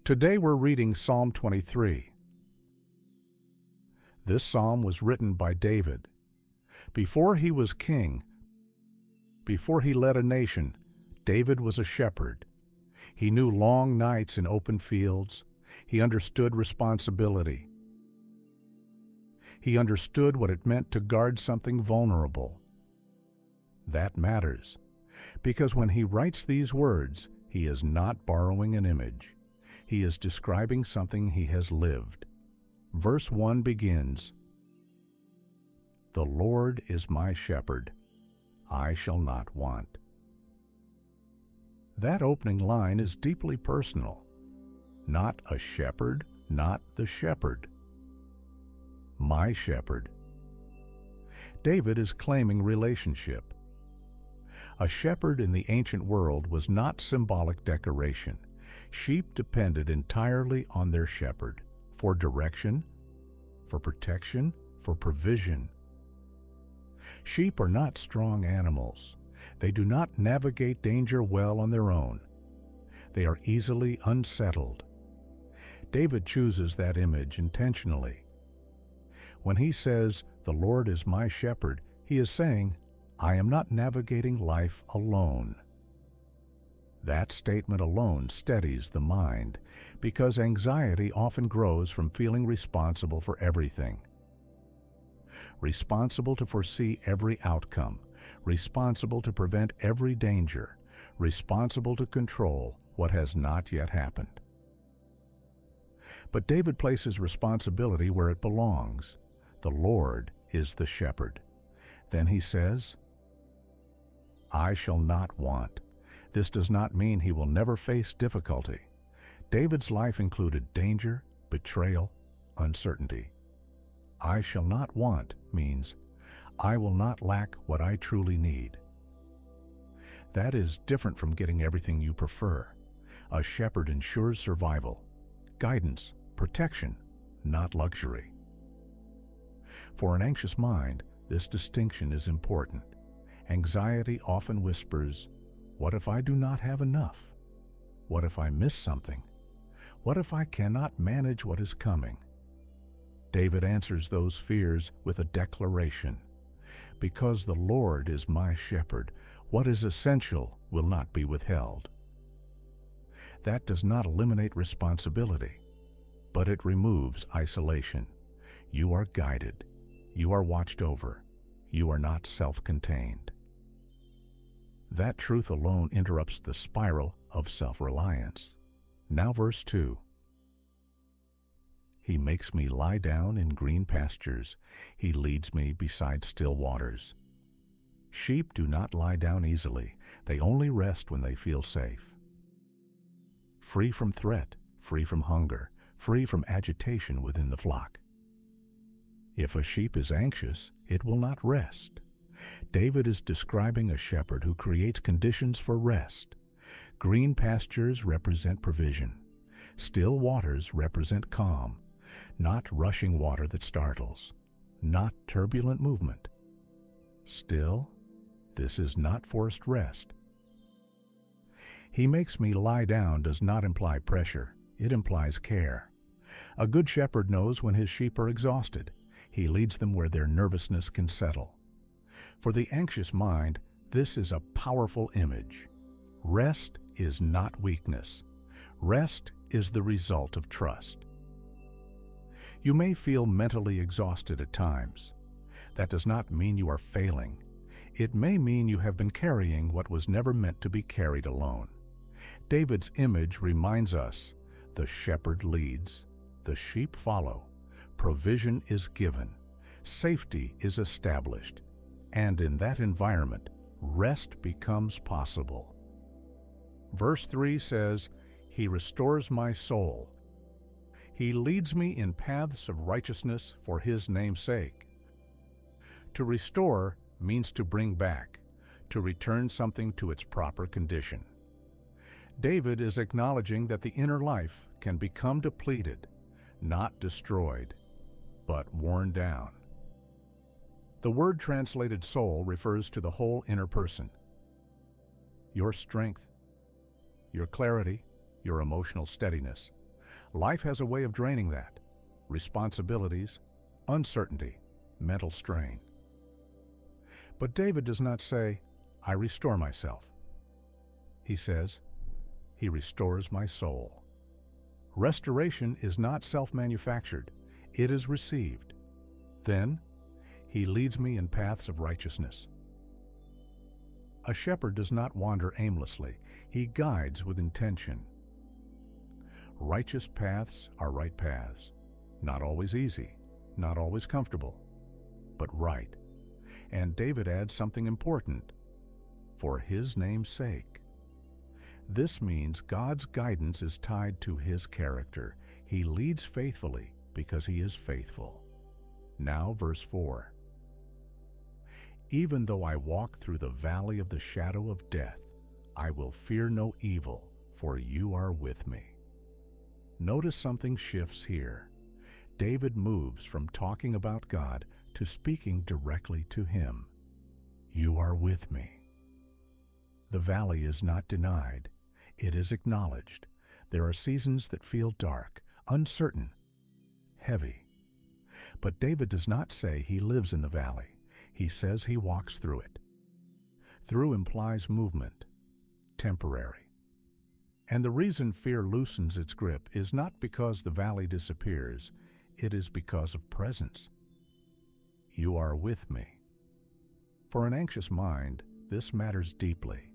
Today we're reading Psalm 23. This psalm was written by David. Before he was king, before he led a nation, David was a shepherd. He knew long nights in open fields. He understood responsibility. He understood what it meant to guard something vulnerable. That matters, because when he writes these words, he is not borrowing an image. He is describing something he has lived. Verse 1 begins, "The Lord is my shepherd, I shall not want." That opening line is deeply personal. Not a shepherd, not the shepherd. My shepherd. David is claiming relationship. A shepherd in the ancient world was not symbolic decoration. Sheep depended entirely on their shepherd for direction, for protection, for provision. Sheep are not strong animals. They do not navigate danger well on their own. They are easily unsettled. David chooses that image intentionally. When he says, "The Lord is my shepherd," he is saying, I am not navigating life alone. That statement alone steadies the mind, because anxiety often grows from feeling responsible for everything. Responsible to foresee every outcome, responsible to prevent every danger, responsible to control what has not yet happened. But David places responsibility where it belongs. The Lord is the shepherd. Then he says, I shall not want. This does not mean he will never face difficulty. David's life included danger, betrayal, uncertainty. I shall not want means I will not lack what I truly need. That is different from getting everything you prefer. A shepherd ensures survival, guidance, protection, not luxury. For an anxious mind, this distinction is important. Anxiety often whispers, what if I do not have enough? What if I miss something? What if I cannot manage what is coming? David answers those fears with a declaration. Because the Lord is my shepherd, what is essential will not be withheld. That does not eliminate responsibility, but it removes isolation. You are guided. You are watched over. You are not self-contained. That truth alone interrupts the spiral of self-reliance. Now verse 2. He makes me lie down in green pastures. He leads me beside still waters. Sheep do not lie down easily. They only rest when they feel safe. Free from threat, free from hunger, free from agitation within the flock. If a sheep is anxious, it will not rest. David is describing a shepherd who creates conditions for rest. Green pastures represent provision. Still waters represent calm, not rushing water that startles, not turbulent movement. Still, this is not forced rest. He makes me lie down does not imply pressure. It implies care. A good shepherd knows when his sheep are exhausted. He leads them where their nervousness can settle. For the anxious mind, this is a powerful image. Rest is not weakness. Rest is the result of trust. You may feel mentally exhausted at times. That does not mean you are failing. It may mean you have been carrying what was never meant to be carried alone. David's image reminds us, the shepherd leads, the sheep follow, provision is given, safety is established, and in that environment, rest becomes possible. Verse 3 says, He restores my soul. He leads me in paths of righteousness for His name's sake. To restore means to bring back, to return something to its proper condition. David is acknowledging that the inner life can become depleted, not destroyed, but worn down. The word translated soul refers to the whole inner person. Your strength, your clarity, your emotional steadiness, Life has a way of draining that. Responsibilities, uncertainty, mental strain. But David does not say, I restore myself. He says, He restores my soul. Restoration is not self-manufactured. It is received. Then, He leads me in paths of righteousness. A shepherd does not wander aimlessly. He guides with intention. Righteous paths are right paths. Not always easy, not always comfortable, but right. And David adds something important. For His name's sake. This means God's guidance is tied to His character. He leads faithfully because He is faithful. Now, verse 4. Even though I walk through the valley of the shadow of death, I will fear no evil, for You are with me. Notice something shifts here. David moves from talking about God to speaking directly to Him. You are with me. The valley is not denied. It is acknowledged. There are seasons that feel dark, uncertain, heavy. But David does not say he lives in the valley. He says he walks through it. Through implies movement, temporary. And the reason fear loosens its grip is not because the valley disappears. It is because of presence. You are with me. For an anxious mind, this matters deeply.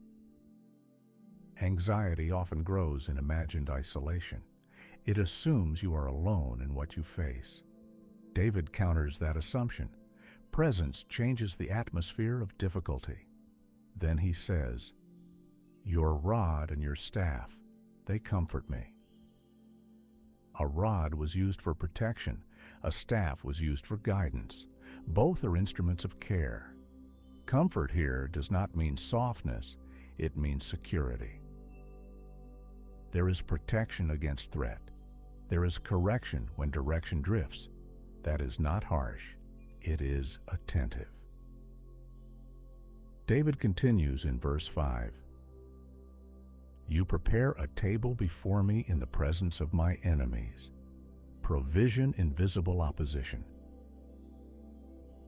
Anxiety often grows in imagined isolation. It assumes you are alone in what you face. David counters that assumption. Presence changes the atmosphere of difficulty. Then he says, Your rod and your staff, they comfort me. A rod was used for protection. A staff was used for guidance. Both are instruments of care. Comfort here does not mean softness. It means security. There is protection against threat. There is correction when direction drifts. That is not harsh. It is attentive. David continues in verse 5. You prepare a table before me in the presence of my enemies. Provision in visible opposition.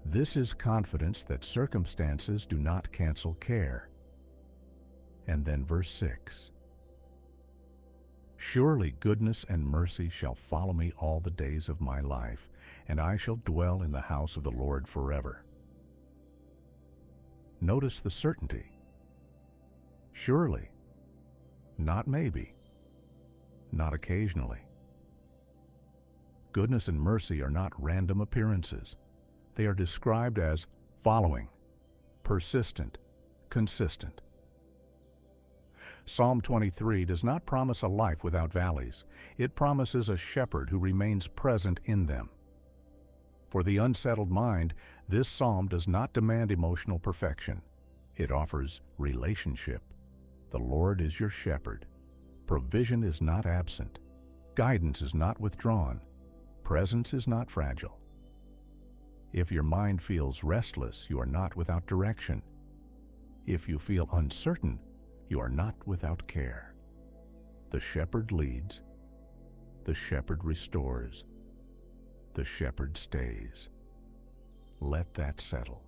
This is confidence that circumstances do not cancel care. And then verse 6. Surely goodness and mercy shall follow me all the days of my life, and I shall dwell in the house of the Lord forever. Notice the certainty. Surely, not maybe, not occasionally. Goodness and mercy are not random appearances. They are described as following, persistent, consistent. Psalm 23 does not promise a life without valleys. It promises a shepherd who remains present in them. For the unsettled mind, this psalm does not demand emotional perfection. It offers relationship. The Lord is your shepherd. Provision is not absent. Guidance is not withdrawn. Presence is not fragile. If your mind feels restless, you are not without direction. If you feel uncertain, you are not without care. The shepherd leads. The shepherd restores. The shepherd stays. Let that settle.